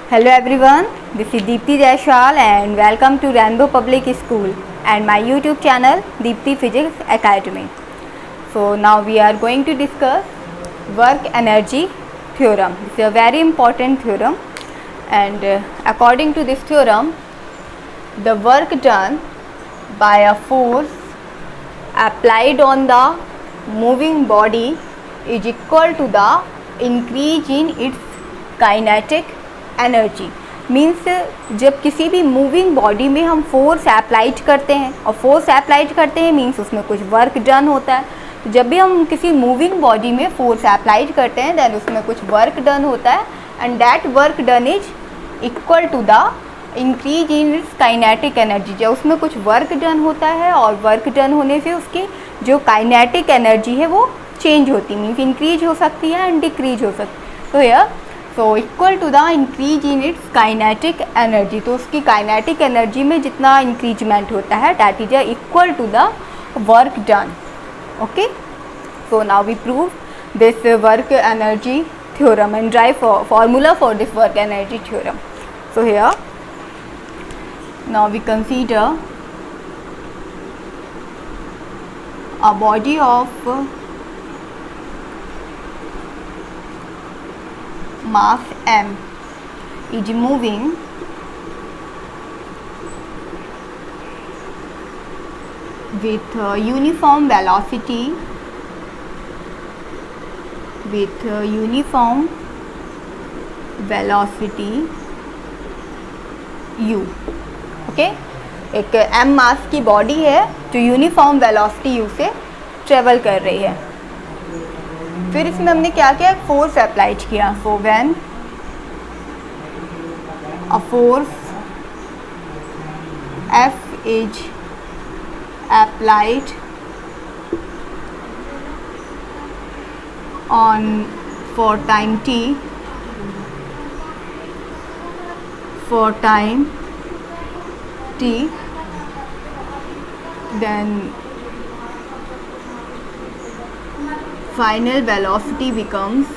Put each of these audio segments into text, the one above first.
Hello everyone, this is Deepti Jaishwal and welcome to Rainbow Public School and my YouTube channel Deepti Physics Academy. So now we are going to discuss work energy theorem. This is a very important theorem and according to this theorem, the work done by a force applied on the moving body is equal to the increase in its kinetic energy. Means जब किसी भी moving body में हम force applied करते हैं और force applied करते हैं मीन्स उसमें कुछ वर्क डन होता है. तो जब भी हम किसी मूविंग बॉडी में फोर्स अप्लाइड करते हैं देन उसमें कुछ वर्क डन होता है and that work done is equal to the increase in its kinetic energy. जब उसमें कुछ वर्क डन होता है और वर्क डन होने से उसकी जो काइनेटिक एनर्जी है वो चेंज होती है, मीन्स इंक्रीज हो सकती है एंड डिक्रीज हो सकती है. तो यह equal to the increase in its kinetic energy. तो उसकी काइनेटिक एनर्जी में जितना इंक्रीजमेंट होता है that is equal to the work done. Okay, so now we prove this work energy theorem and derive formula for this work energy theorem. So here now we consider a body of mass m is moving with uniform velocity u. Okay, एक m मास की body है जो uniform velocity u से travel कर रही है. फिर इसमें हमने क्या किया, फोर्स अप्लाइड किया. So when a force F is applied on for time t, then final velocity becomes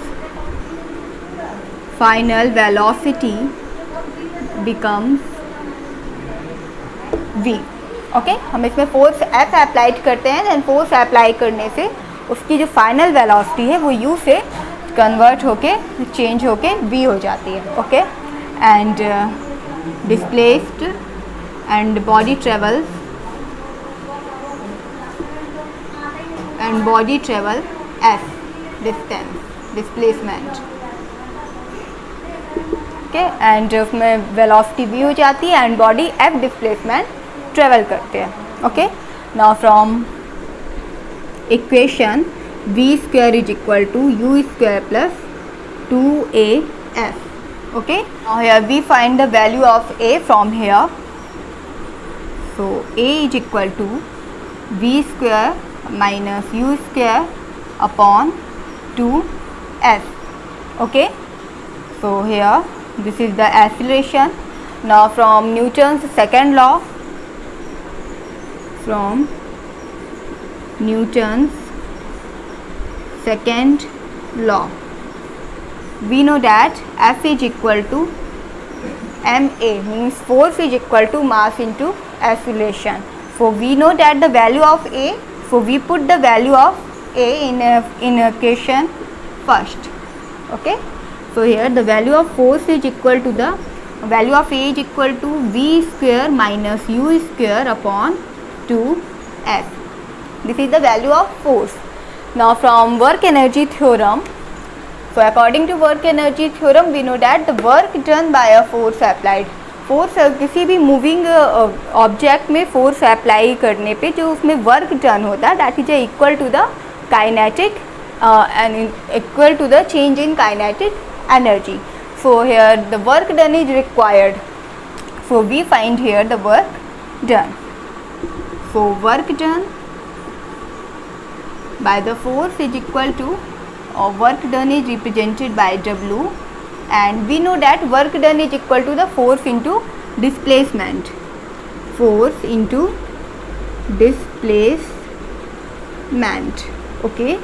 v. Okay, हम इसमें फोर्स F अप्लाइड करते हैं देन फोर्स अप्लाई करने से उसकी जो फाइनल वेलोसिटी है वो u से कन्वर्ट होके चेंज होके v हो जाती है. Okay, and displaced and body travel f distance displacement. Okay, and उसमें वेलोसिटी v हो जाती है and body f displacement travel करते हैं. Okay, now from equation v square is equal to u square plus 2af. Okay, now here we find the value of a from here. So a is equal to v square minus u square upon 2f. Okay, so here this is the acceleration. Now from Newton's second law, we know that F is equal to ma, means force is equal to mass into acceleration. So we know that the value of a, so we put the value of a in equation first. Okay, so here the value of force is equal to the value of a is equal to v square minus u square upon 2f. This is the value of force. Now from work energy theorem, so according to work energy theorem we know that the work done by a force applied, force किसी भी moving object में force apply करने पे जो उसमें work done होता है that is equal to the kinetic and equal to the change in kinetic energy. So here the work done is required. So we find here the work done. So work done by the force is equal to work done is represented by W, and we know that work done is equal to the force into displacement. Force into displacement. Okay,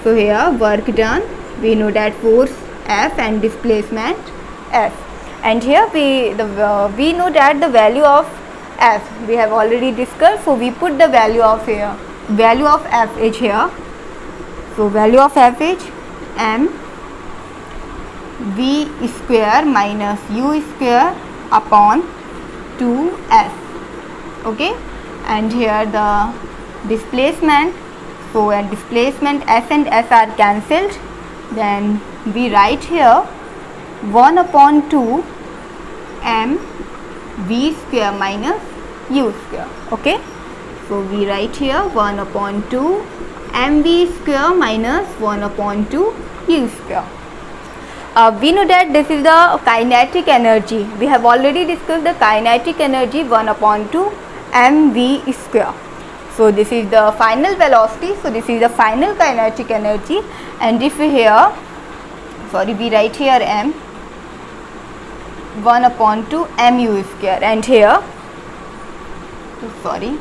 so here work done, we know that force F and displacement F. and here we know that the value of f we have already discussed, so we put the value of here, value of f is here. So value of f is m v square minus u square upon 2s. Okay, and here the displacement, so at displacement s and s are cancelled, then we write here 1 upon 2 m v square minus u square. Okay, so we write here 1 upon 2 mv square minus 1 upon 2 u square. We know that this is the kinetic energy. We have already discussed the kinetic energy 1 upon 2 mv square. So this is the final velocity. So this is the final kinetic energy, and if we here, sorry, we write here m 1 upon 2 mu square, and here, sorry,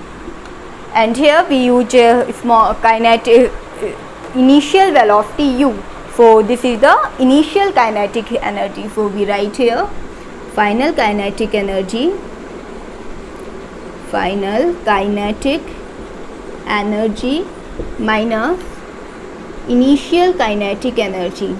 and here we use small kinetic initial velocity u. So this is the initial kinetic energy. So we write here final kinetic energy, final kinetic energy minus initial kinetic energy.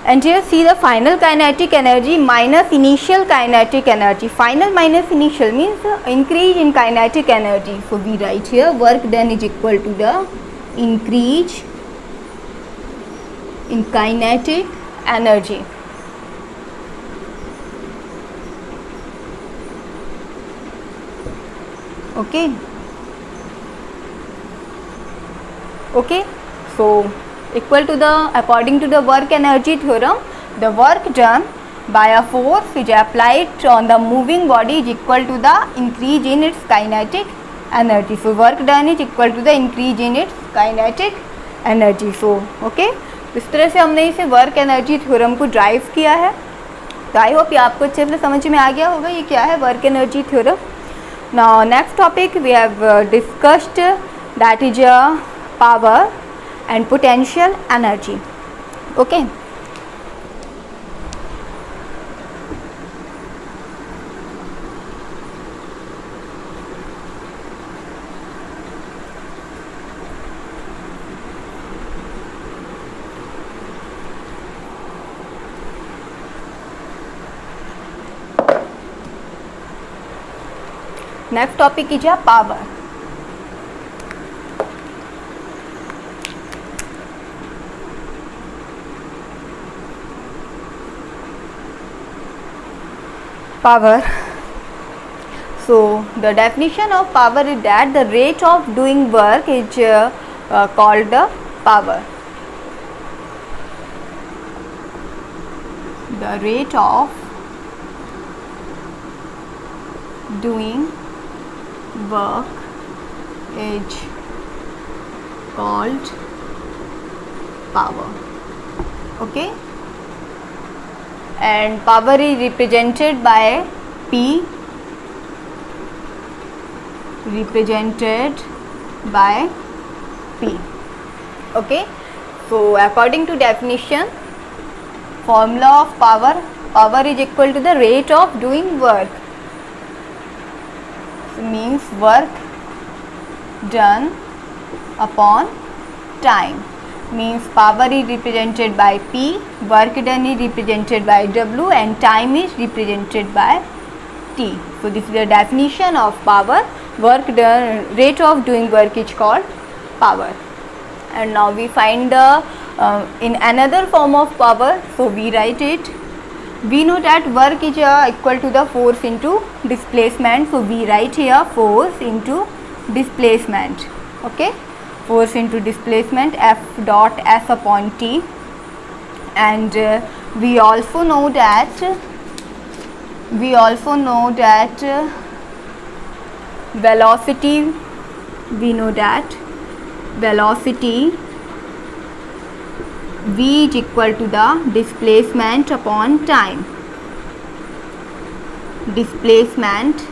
And here see the final kinetic energy minus initial kinetic energy. Final minus initial means increase in kinetic energy. So we write here work done is equal to the increase in kinetic energy. Okay. Okay. So equal to the, according to the work energy theorem, the work done by a force which applied on the moving body is equal to the increase in its kinetic energy. So work done is equal to the increase in its kinetic energy. So okay, इस तरह से हमने इसे work energy theorem को drive किया है. तो I hope ये आपको अच्छे से समझ में आ गया होगा ये क्या है work energy theorem. Now next topic we have discussed, that is power and potential energy. Okay. Next topic is power. Power. So the definition of power is that the rate of doing work is called the power. The rate of doing work is called power. Okay, and power is represented by P, represented by P. Okay, so according to definition, formula of power, power is equal to the rate of doing work. Means work done upon time. Means power is represented by P, work done is represented by W, and time is represented by T. So this is the definition of power. Work done, rate of doing work is called power. And now we find the in another form of power. So we write it. We know that work is equal to the force into displacement. So we write here force into displacement. Okay, force into displacement, F dot S upon T. And we also know that velocity, we know that velocity V is equal to the displacement upon time. Displacement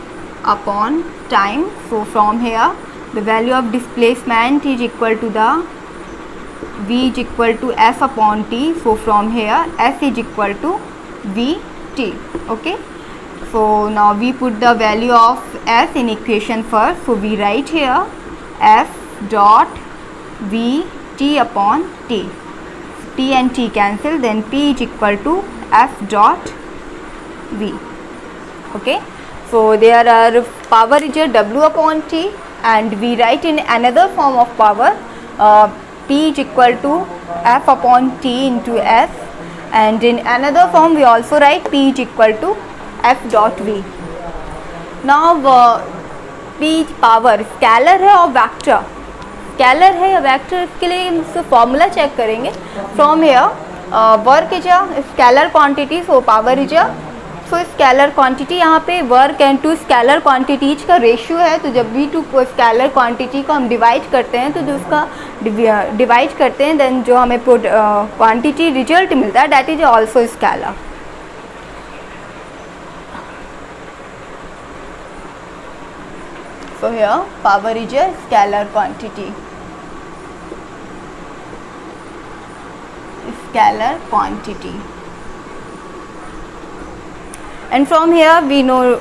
upon time. So from here the value of displacement is equal to the V is equal to F upon T. So from here F is equal to Vt. Okay, so now we put the value of F in equation first. So we write here F dot Vt upon T. T and T cancel, then P is equal to F dot V. Okay, so there are power is a W upon T, and we write in another form of power P is equal to F upon T into S, and in another form we also write P is equal to F dot V. Now P power scalar है और vector, scalar है या vector, इसके लिए हम इसका formula check करेंगे. From here work is a scalar quantity, so power is a, so scalar quantity, यहाँ पे work and two scalar quantities का रेशियो है. तो जब भी टू स्केलर क्वांटिटी को हम डिवाइड करते हैं, तो जो उसका डिवाइड करते हैं, देन जो हमें क्वांटिटी रिजल्ट मिलता है, that is also scalar. So here power is a scalar quantity. Scalar quantity. And from here we know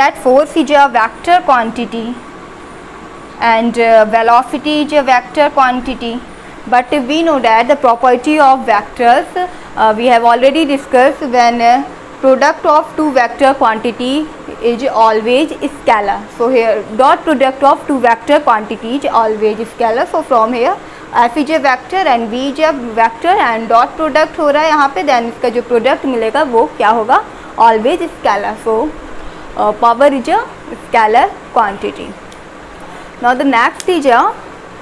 that force is a vector quantity and velocity is a vector quantity. But we know that the property of vectors we have already discussed when product of two vector quantity is always scalar. So here dot product of two vector quantity is always scalar. So from here F is a vector and V is a vector and dot product हो रहा है यहाँ पे, then इसका जो product मिलेगा वो क्या होगा, always scalar. So power is a scalar quantity. Now the next is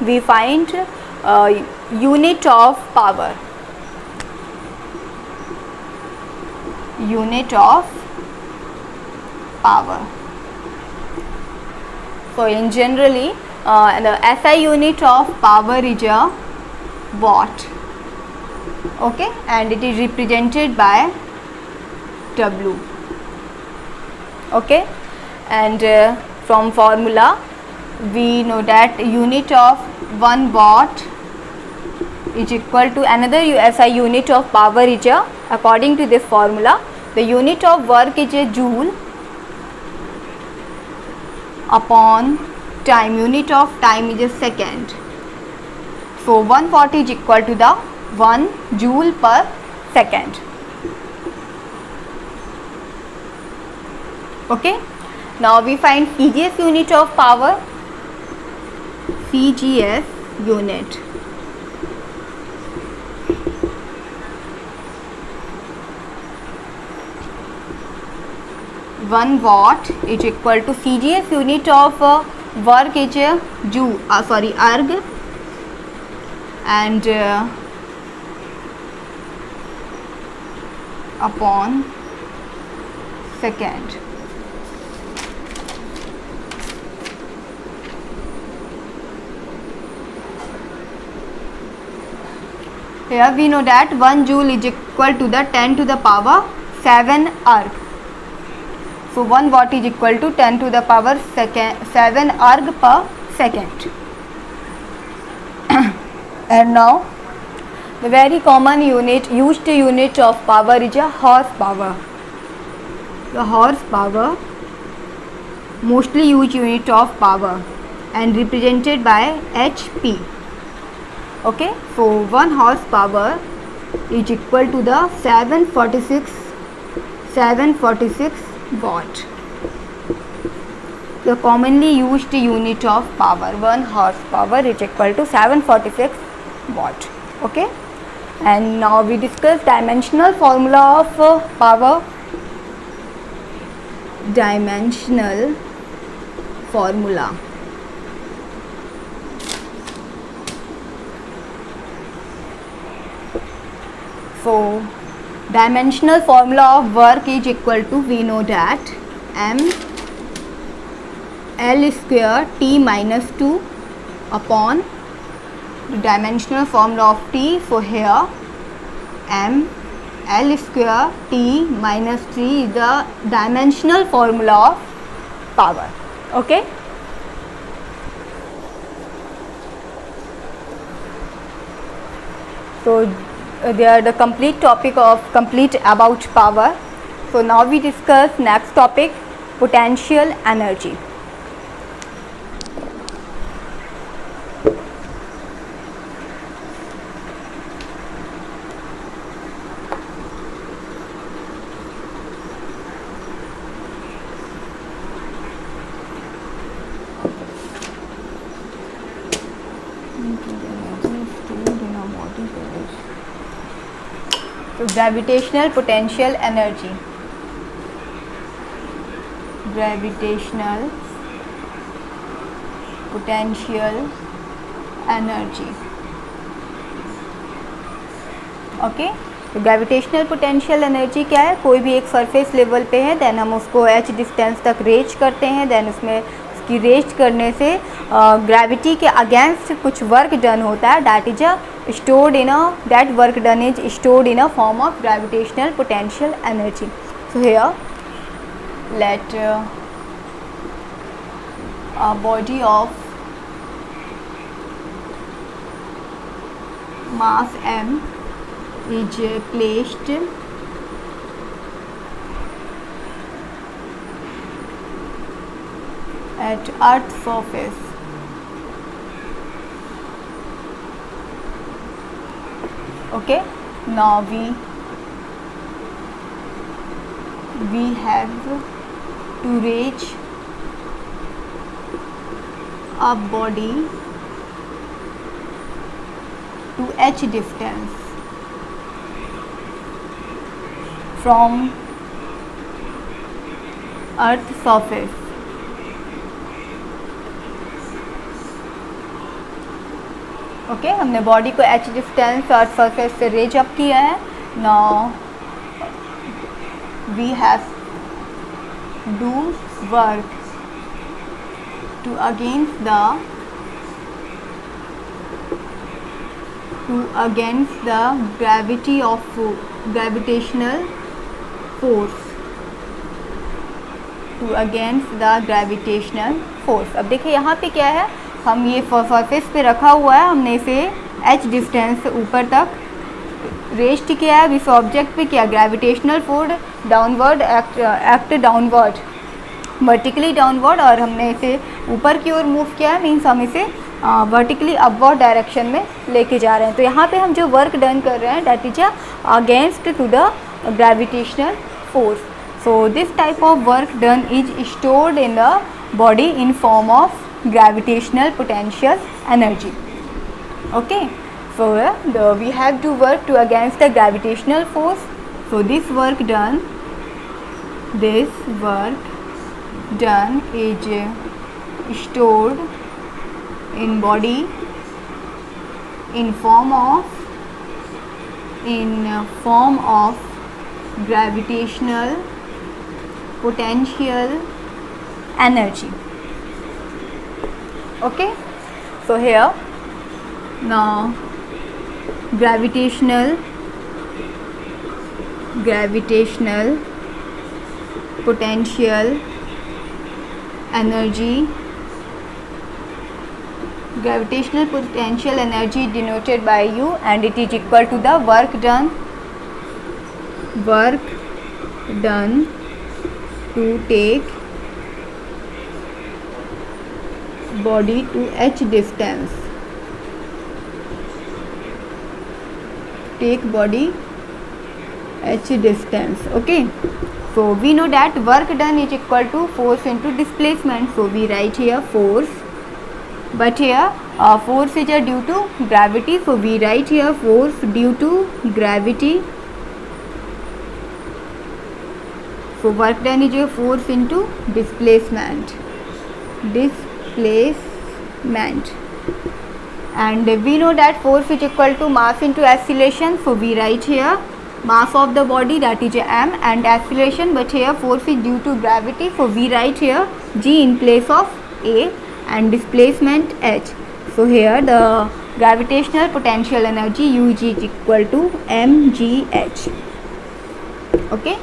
we find unit of power. Unit of power. So in generally the SI unit of power is a watt. Okay, and it is represented by W. Okay, and from formula we know that unit of 1 watt is equal to another SI unit of power is a, according to this formula, the unit of work is a joule upon time. Unit of time is a second. So 1 watt is equal to the 1 joule per second. Okay, now we find CGS unit of power. CGS unit. One watt is equal to CGS unit of work is joule, erg, and upon second. Here we know that 1 joule is equal to the 10 to the power 7 erg. So 1 watt is equal to 10 to the power 7 erg per second. And now the very common used unit of power is a horsepower. The horsepower, mostly used unit of power and represented by HP. Okay, so 1 horsepower is equal to the 746 watt. The commonly used unit of power, 1 horsepower is equal to 746 watt. Okay, and now we discuss dimensional formula of power. Dimensional formula. So dimensional formula of work is equal to, we know that m L square T minus 2 upon the dimensional formula of T. So here m L square T minus 3 is the dimensional formula of power. Okay, So they are the complete about power. So now we discuss next topic, potential energy. So gravitational potential energy. Gravitational potential energy. Okay, तो gravitational potential energy क्या है? कोई भी एक surface level पे है, then हम उसको h डिस्टेंस तक रेज करते हैं, देन उसमें उसकी रेज करने से ग्रेविटी के अगेंस्ट कुछ वर्क डन होता है, that is stored in a that work done is stored in a form of gravitational potential energy. So here let a body of mass m is placed at Earth's surface. Okay, now we have to reach a body to h distance from Earth's surface. Okay, हमने body को h distance और surface से raise up किया है. Now we have do work to against the gravity of gravitational force, to against the gravitational force. अब देखिए यहाँ पे क्या है, हम ये सरफेस पे रखा हुआ है, हमने इसे h डिस्टेंस से ऊपर तक रेस्ट किया है. अब इस ऑब्जेक्ट पे क्या gravitational force downward act downward, vertically downward, और हमने इसे ऊपर की ओर मूव किया है, मीन्स हम इसे वर्टिकली अपवर्ड डायरेक्शन में लेके जा रहे हैं. तो यहाँ पे हम जो वर्क डन कर रहे हैं that is against to the gravitational force. So this type of work done is stored in the body in form of gravitational potential energy. Okay, so we have to work to against the gravitational force. So this work done is stored in body in form of gravitational potential energy. Okay, so here now gravitational potential energy denoted by U, and it is equal to the work done to take body to h distance, take body h distance. Okay, so we know that work done is equal to force into displacement, so we write here force, but here force is due to gravity, so we write here force due to gravity. So work done is a force into displacement, and we know that force is equal to mass into acceleration, so we write here mass of the body, that is m, and acceleration, but here force is due to gravity, so we write here g in place of a, and displacement h. So here the gravitational potential energy Ug is equal to mgh. Okay,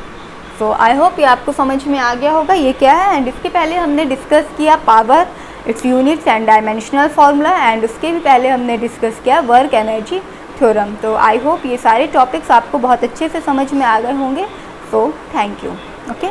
so I hope ये आपको समझ में आ गया होगा ये क्या है. And इसके पहले हमने डिस्कस किया power, it's units and dimensional formula, and उसके भी पहले हमने डिस्कस किया वर्क एनर्जी थ्योरम। तो आई होप ये सारे टॉपिक्स आपको बहुत अच्छे से समझ में आ गए होंगे। So thank you. ओके।